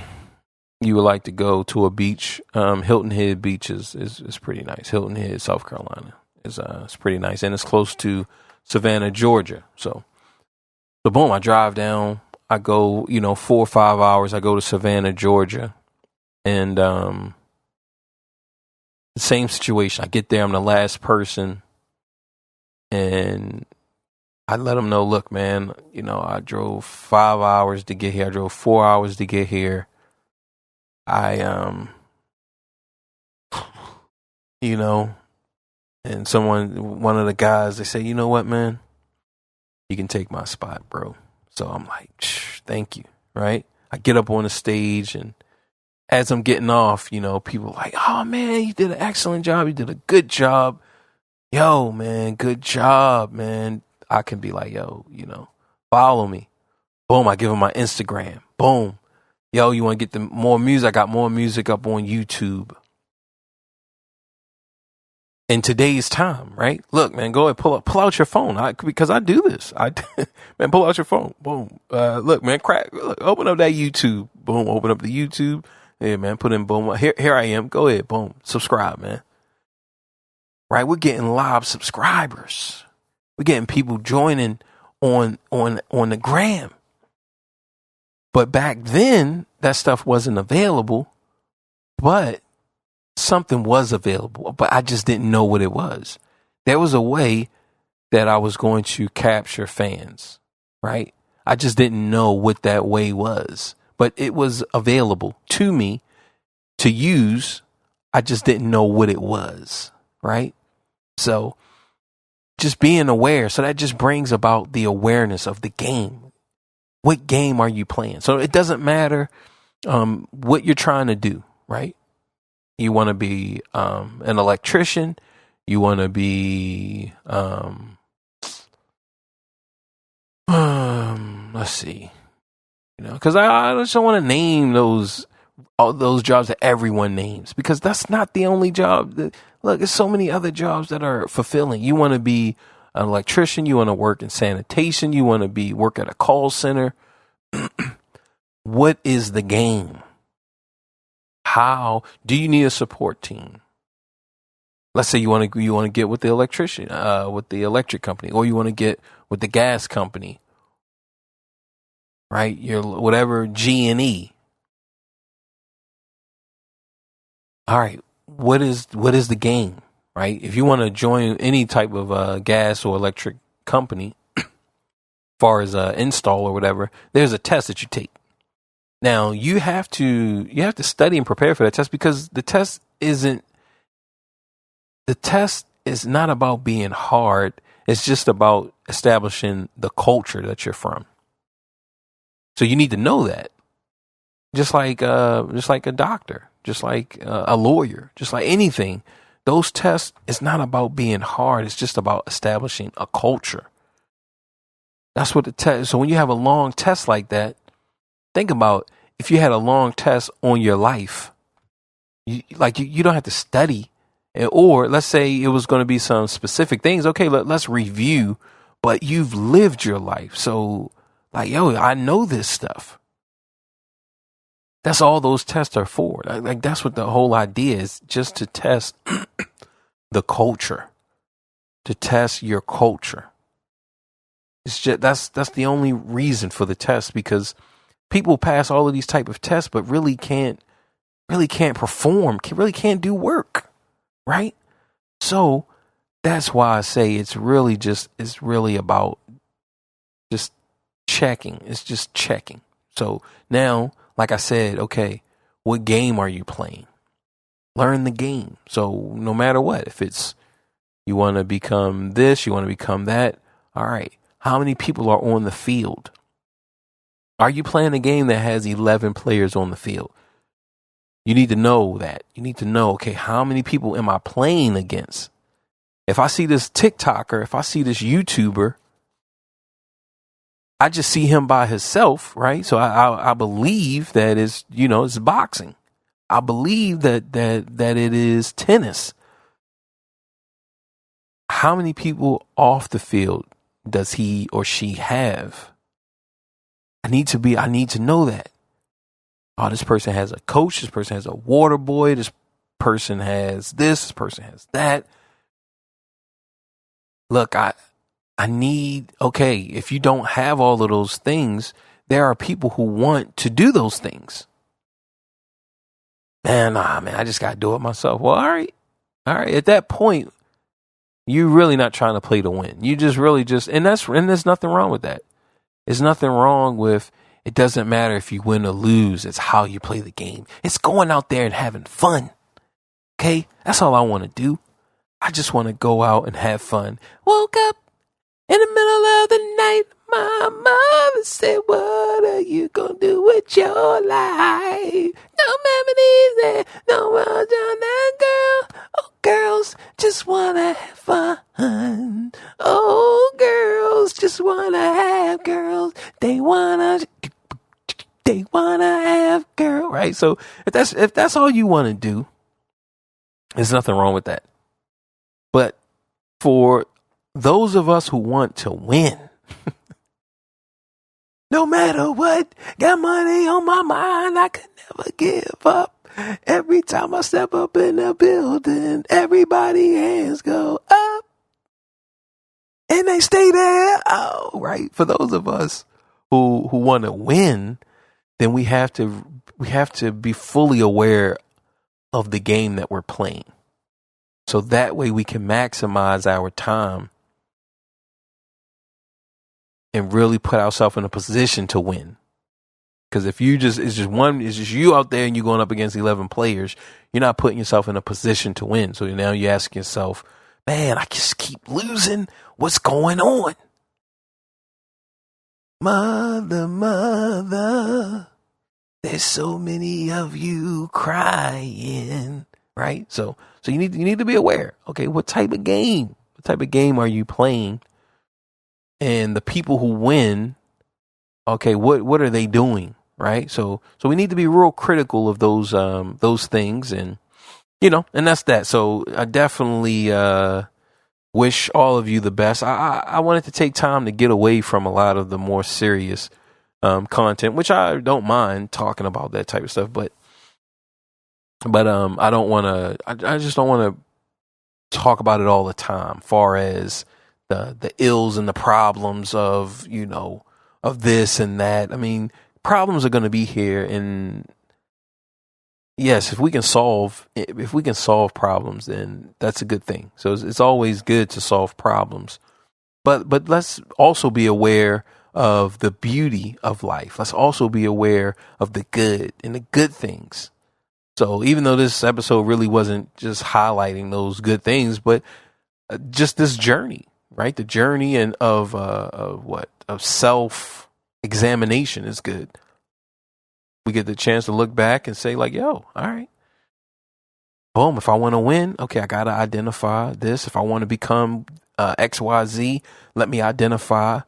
you would like to go to a beach, Hilton Head Beach is pretty nice. Hilton Head, South Carolina is pretty nice, and it's close to Savannah, Georgia. So boom, I drive down. I go, 4 or 5 hours. I go to Savannah, Georgia, and the same situation. I get there. I'm the last person, and I let them know, look, man, I drove 5 hours to get here. I drove 4 hours to get here. And one of the guys, they say, you know what, man, you can take my spot, bro. So I'm like, thank you, right? I get up on the stage, and as I'm getting off, people are like, oh man, you did an excellent job. You did a good job. Yo, man, good job, man. I can be like, yo, follow me. Boom, I give them my Instagram. Boom. Yo, you want to get more music? I got more music up on YouTube. In today's time, right? Look, man, go ahead, pull out your phone. Because I do this. Man, pull out your phone. Boom. Look, man, open up that YouTube. Boom, open up the YouTube. Yeah, man, put in boom. Here I am. Go ahead, boom. Subscribe, man. Right? We're getting live subscribers. We're getting people joining on the gram. But back then, that stuff wasn't available. But something was available, but I just didn't know what it was. There was a way that I was going to capture fans, right? I just didn't know what that way was, but it was available to me to use. I just didn't know what it was, right? So just being aware. So that just brings about the awareness of the game. What game are you playing? So it doesn't matter what you're trying to do, right? You want to be an electrician. You want to be, let's see, because I just don't want to name all those jobs that everyone names, because that's not the only job. Look, there's so many other jobs that are fulfilling. You want to be an electrician. You want to work in sanitation. You want to work at a call center. What is the game? How do you need a support team? Let's say you want to get with the electrician, with the electric company, or you want to get with the gas company, right? Your whatever G&E. All right, what is the game, right? If you want to join any type of gas or electric company, as far as install or whatever, there's a test that you take. Now you have to study and prepare for that test, because the test is not about being hard. It's just about establishing the culture that you're from. So you need to know that. Just like a doctor, just like a lawyer, just like anything. Those tests, it's not about being hard. It's just about establishing a culture. That's what the test. So when you have a long test like that, think about if you had a long test on your life, you don't have to study, or let's say it was going to be some specific things. Okay, let's review, but you've lived your life. So I know this stuff. That's all those tests are for. That's what the whole idea is, just to test the culture, to test your culture. It's just, that's the only reason for the test, because people pass all of these type of tests, but really can't perform, really can't do work, right? So that's why I say it's really about just checking. It's just checking. So now, like I said, okay, what game are you playing? Learn the game. So no matter what, if it's you want to become this, you want to become that, all right. How many people are on the field? Are you playing a game that has 11 players on the field? You need to know that. You need to know, okay, how many people am I playing against? If I see this TikToker, if I see this YouTuber, I just see him by himself, right? So I believe that it's boxing. I believe that it is tennis. How many people off the field does he or she have? I need to know that. Oh, this person has a coach. This person has a water boy. This person has this. This person has that. Look, I need, okay, if you don't have all of those things, there are people who want to do those things. Man, I just got to do it myself. Well, all right. At that point, you're really not trying to play to win. You just really and there's nothing wrong with that. There's nothing wrong with, it doesn't matter if you win or lose. It's how you play the game. It's going out there and having fun. Okay? That's all I want to do. I just want to go out and have fun. Woke up in the middle of the night. My mother said, what are you gonna do with your life? No memories there, no more on that girl. Oh, girls just wanna have fun. Oh, girls just wanna have girls. They wanna have girl, right? So if that's all you want to do, there's nothing wrong with that. But for those of us who want to win, no matter what, got money on my mind, I could never give up. Every time I step up in the building, everybody hands go up and they stay there. Oh, right. For those of us who want to win, then we have to be fully aware of the game that we're playing. So that way we can maximize our time and really put ourselves in a position to win. Because if it's just you out there and you're going up against 11 players, you're not putting yourself in a position to win. So now you ask yourself, man, I just keep losing. What's going on? Mother, there's so many of you crying, right? So you need to be aware. Okay, what type of game are you playing? And the people who win, okay, what are they doing, right? So we need to be real critical of those things, and and that's that. So I definitely wish all of you the best. I wanted to take time to get away from a lot of the more serious content, which I don't mind talking about that type of stuff, but I don't want to. I just don't want to talk about it all the time. Far as the ills and the problems of of this and that. I mean, problems are going to be here, and yes, if we can solve problems, then that's a good thing. So it's always good to solve problems, but let's also be aware of the beauty of life. Let's also be aware of the good and the good things. So even though this episode really wasn't just highlighting those good things, but just this journey, right? The journey and of self examination is good. We get the chance to look back and say like, yo, all right, boom. If I want to win, okay, I got to identify this. If I want to become X, Y, Z, let me identify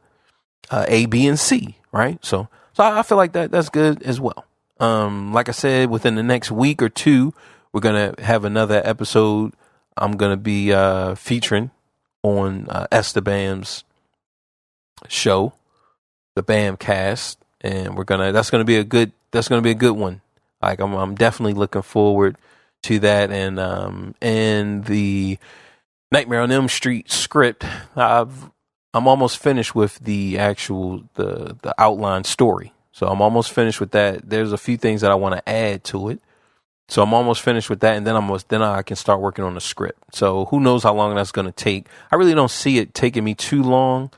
A, B, and C, right? So I feel like that's good as well. Like I said, within the next week or two, we're going to have another episode. I'm going to be featuring on Esteban's show, the BAM cast, and that's going to be a good one. Like I'm definitely looking forward to that. And the Nightmare on Elm Street script, I'm almost finished with the actual the outline story. So I'm almost finished with that. There's a few things that I want to add to it. So I'm almost finished with that, and then I can start working on the script. So who knows how long that's going to take? I really don't see it taking me too long,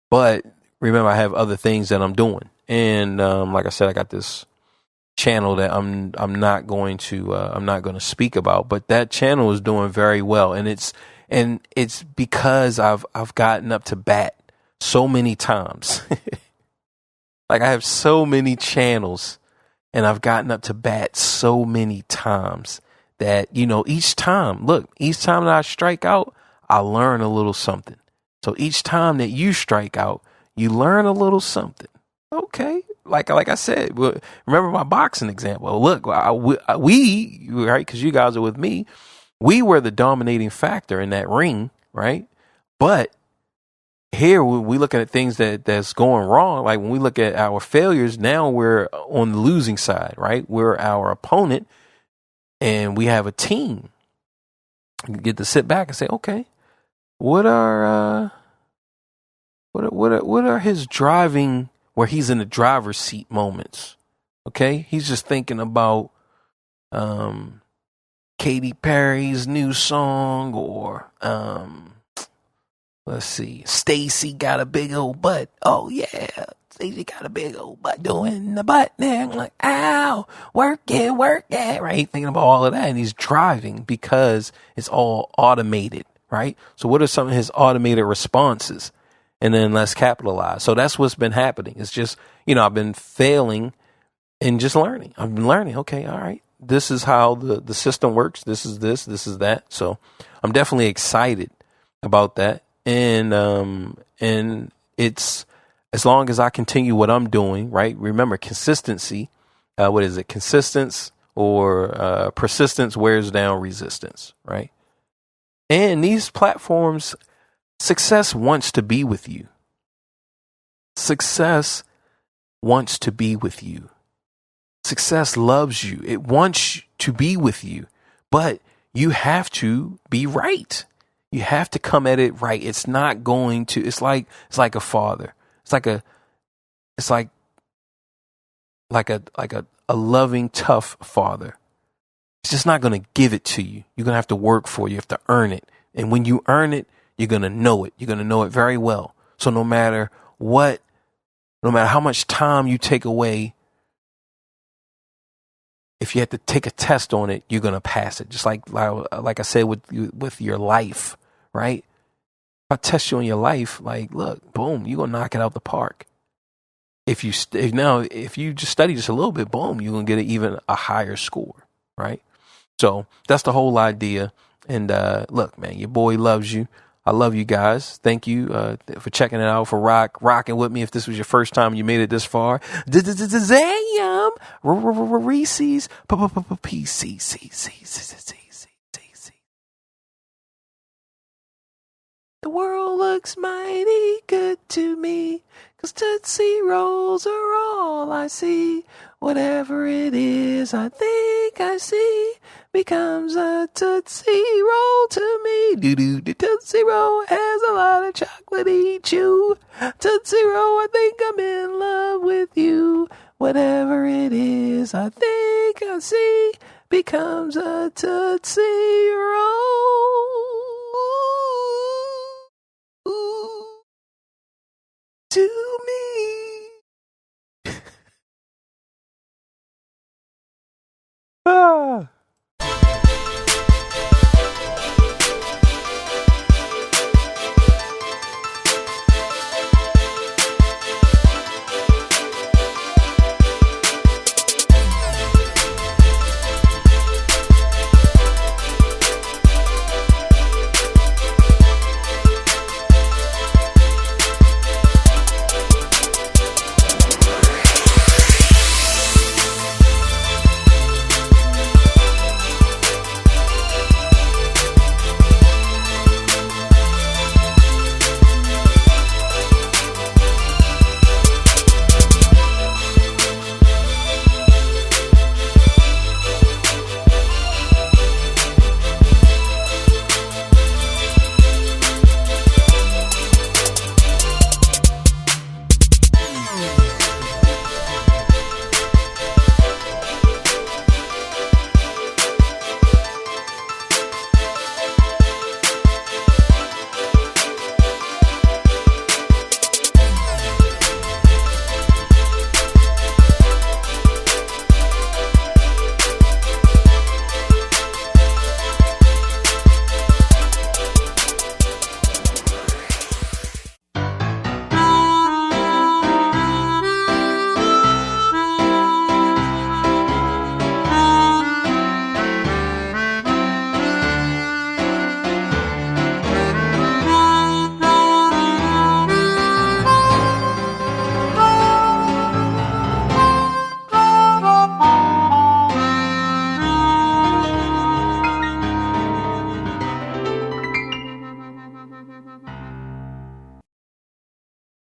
but remember, I have other things that I'm doing, and like I said, I got this channel that I'm not going to speak about, but that channel is doing very well, and it's because I've gotten up to bat so many times. Like I have so many channels. And I've gotten up to bat so many times that, each time that I strike out, I learn a little something. So each time that you strike out, you learn a little something. Okay. Like I said, remember my boxing example. Well, look, we, right, because you guys are with me, we were the dominating factor in that ring, right? But here we looking at things that's going wrong. Like when we look at our failures, now we're on the losing side, right? We're our opponent, and we have a team. You get to sit back and say, okay, what are his driving where he's in the driver's seat moments? Okay, he's just thinking about Katy Perry's new song, or let's see, Stacy got a big old butt. Oh yeah, Stacy got a big old butt doing the butt thing. Like, ow, work it, right? Thinking about all of that, and he's driving because it's all automated, right? So what are some of his automated responses? and then let's capitalize. So that's what's been happening. It's just, I've been failing and just learning. I've been learning. Okay. All right. This is how the system works. This is that. So I'm definitely excited about that. And it's, as long as I continue what I'm doing, right? Remember, consistency, what is it? Consistence or persistence wears down resistance, right? And these platforms, success wants to be with you. Success wants to be with you. Success loves you. It wants to be with you, but you have to be right. You have to come at it right. It's not going to, it's like a father. It's like a loving, tough father. It's just not going to give it to you. You're going to have to work for it. You have to earn it. And when you earn it, you're going to know it. You're going to know it very well. So no matter how much time you take away, if you have to take a test on it, you're going to pass it. Just like I said with your life, right? If I test you on your life, like, look, boom, you're going to knock it out the park. If you just study just a little bit, boom, you're going to get even a higher score, right? So that's the whole idea. And look, man, your boy loves you. I love you guys. Thank you for checking it out, for rocking with me. If this was your first time, you made it this far. Zam, Reese's, PCC. The world looks mighty good to me, 'cause Tootsie Rolls are all I see. Whatever it is I think I see becomes a Tootsie Roll to me. Doo-doo, the Tootsie Roll has a lot of chocolatey chew. Tootsie Roll, I think I'm in love with you. Whatever it is I think I see becomes a Tootsie Roll. Ooh.